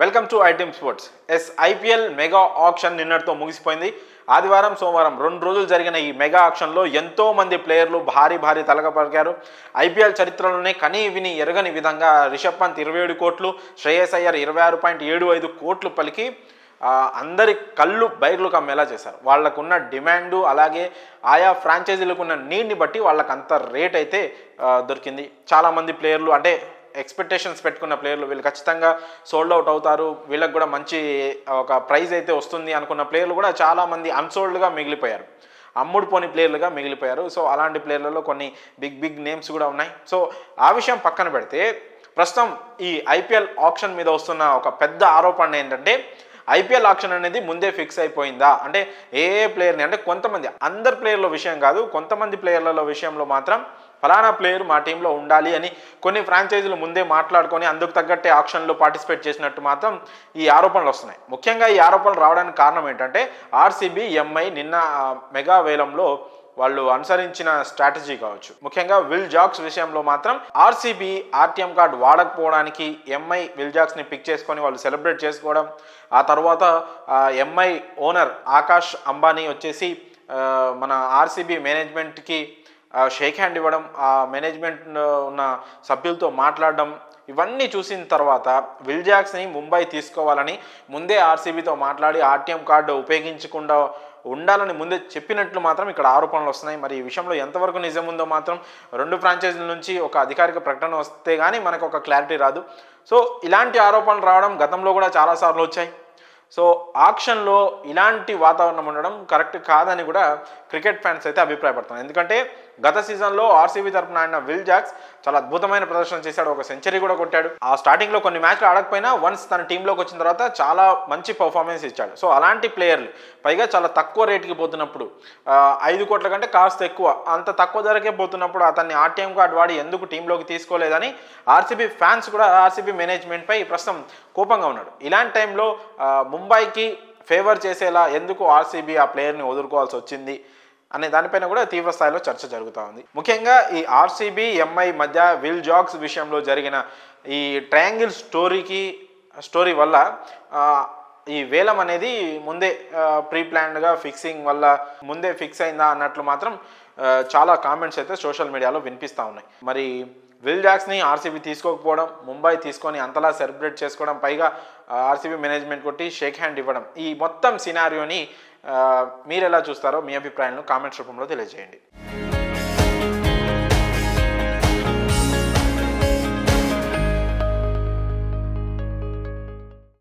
Welcome to iTeam sports. IPL mega auction నిన్నటితో ముగిసిపోయింది. ఆదివారం సోమవారం 2 రోజులు జరిగిన ఈ మెగా ఆక్షన్లో ఎంతో మంది ప్లేయర్లు భారీ తలగపలికారు. ఐపీఎల్ చరిత్రలోనే కనీ విని ఎరగని విధంగా రిషబ్ పంత్ 27 కోట్లు, శ్రేయస్ అయ్యర్ 26.75 కోట్లు పలికి అందరి కళ్ళు బైర్లు కమ్మేలా చేశారు. వాళ్ళకున్న డిమాండు అలాగే ఆయా ఫ్రాంచైజీలకు ఉన్న నీడ్ని బట్టి వాళ్ళకి అంత రేట్ అయితే దొరికింది. చాలామంది ప్లేయర్లు అంటే ఎక్స్పెక్టేషన్స్ పెట్టుకున్న ప్లేయర్లు వీళ్ళు ఖచ్చితంగా సోల్డ్ అవుట్ అవుతారు, వీళ్ళకి కూడా మంచి ఒక ప్రైజ్ అయితే వస్తుంది అనుకున్న ప్లేయర్లు కూడా చాలామంది అన్సోల్డ్గా మిగిలిపోయారు, అమ్ముడు పోని ప్లేయర్లుగా మిగిలిపోయారు. సో అలాంటి ప్లేయర్లలో కొన్ని బిగ్ నేమ్స్ కూడా ఉన్నాయి. సో ఆ విషయం పక్కన పెడితే ప్రస్తుతం ఈ ఐపీఎల్ ఆక్షన్ మీద వస్తున్న ఒక పెద్ద ఆరోపణ ఏంటంటే ఐపీఎల్ ఆక్షన్ అనేది ముందే ఫిక్స్ అయిపోయిందా అంటే ఏ ప్లేయర్ని అంటే కొంతమంది, అందరు ప్లేయర్ల విషయం కాదు, కొంతమంది ప్లేయర్లలో విషయంలో మాత్రం ఫలానా ప్లేయర్ మా టీంలో ఉండాలి అని కొన్ని ఫ్రాంచైజీలు ముందే మాట్లాడుకొని అందుకు తగ్గట్టే ఆక్షన్లో పార్టిసిపేట్ చేసినట్టు మాత్రం ఈ ఆరోపణలు వస్తున్నాయి. ముఖ్యంగా ఈ ఆరోపణలు రావడానికి కారణం ఏంటంటే ఆర్సీబీ ఎంఐ నిన్న మెగా వేలంలో వాళ్ళు అనుసరించిన స్ట్రాటజీ కావచ్చు. ముఖ్యంగా విల్ జాక్స్ విషయంలో మాత్రం ఆర్సీబీ ఆర్టీఎం కార్డ్ వాడకపోవడానికి ఎంఐ విల్ జాక్స్ని పిక్ చేసుకొని వాళ్ళు సెలబ్రేట్ చేసుకోవడం, ఆ తర్వాత ఎంఐ ఓనర్ ఆకాష్ అంబానీ వచ్చేసి మన ఆర్సీబీ మేనేజ్మెంట్కి షేక్ హ్యాండ్ ఇవ్వడం, ఆ మేనేజ్మెంట్ ఉన్న సభ్యులతో మాట్లాడడం, ఇవన్నీ చూసిన తర్వాత విల్ జాక్స్ని ముంబై తీసుకోవాలని ముందే ఆర్సీబీతో మాట్లాడి ఆర్టీఎం కార్డు ఉపయోగించకుండా ఉండాలని ముందే చెప్పినట్లు మాత్రం ఇక్కడ ఆరోపణలు వస్తున్నాయి. మరి ఈ విషయంలో ఎంతవరకు నిజం ఉందో మాత్రం 2 ఫ్రాంచైజీల నుంచి ఒక అధికారిక ప్రకటన వస్తే కానీ మనకు ఒక క్లారిటీ రాదు. సో ఇలాంటి ఆరోపణలు రావడం గతంలో కూడా చాలాసార్లు వచ్చాయి. సో ఆక్షన్లో ఇలాంటి వాతావరణం ఉండడం కరెక్ట్ కాదని కూడా క్రికెట్ ఫ్యాన్స్ అయితే అభిప్రాయపడుతున్నారు. ఎందుకంటే గత సీజన్లో ఆర్సీబీ తరఫున ఆడిన విల్ జాక్స్ చాలా అద్భుతమైన ప్రదర్శన చేశాడు, ఒక సెంచరీ కూడా కొట్టాడు. ఆ స్టార్టింగ్లో కొన్ని మ్యాచ్లు ఆడకపోయినా వన్స్ తన టీంలోకి వచ్చిన తర్వాత చాలా మంచి పర్ఫార్మెన్స్ ఇచ్చాడు. సో అలాంటి ప్లేయర్లు పైగా చాలా తక్కువ రేటుకి పోతున్నప్పుడు 5 కోట్ల కంటే కాస్త ఎక్కువ, అంత తక్కువ ధరకే పోతున్నప్పుడు అతన్ని ఆర్టీఎం కార్డు వాడి ఎందుకు టీంలోకి తీసుకోలేదని ఆర్సీబీ ఫ్యాన్స్ కూడా ఆర్సీబీ మేనేజ్మెంట్పై ప్రస్తుతం కోపంగా ఉన్నాడు. ఇలాంటి టైంలో ముంబైకి ఫేవర్ చేసేలా ఎందుకు ఆర్సీబీ ఆ ప్లేయర్ని వదులుకోవాల్సి వచ్చింది అనే దానిపైన కూడా తీవ్ర స్థాయిలో చర్చ జరుగుతూ ఉంది. ముఖ్యంగా ఈ ఆర్సీబీ ఎంఐ మధ్య విల్ జాక్స్ విషయంలో జరిగిన ఈ ట్రయాంగిల్ స్టోరీ వల్ల ఈ వేలం అనేది ముందే ప్రీ ప్లాన్డ్గా ఫిక్సింగ్ వల్ల ముందే ఫిక్స్ అయిందా అన్నట్లు మాత్రం చాలా కామెంట్స్ అయితే సోషల్ మీడియాలో వినిపిస్తూ ఉన్నాయి. మరి విల్ జాక్స్ని ఆర్సీబీ తీసుకోకపోవడం, ముంబై తీసుకొని అంతలా సెలబ్రేట్ చేసుకోవడం, పైగా ఆర్సీబీ మేనేజ్మెంట్ కొట్టి షేక్ హ్యాండ్ ఇవ్వడం, ఈ మొత్తం సినారియోని మీరు ఎలా చూస్తారో మీ అభిప్రాయాలను కామెంట్స్ రూపంలో తెలియజేయండి.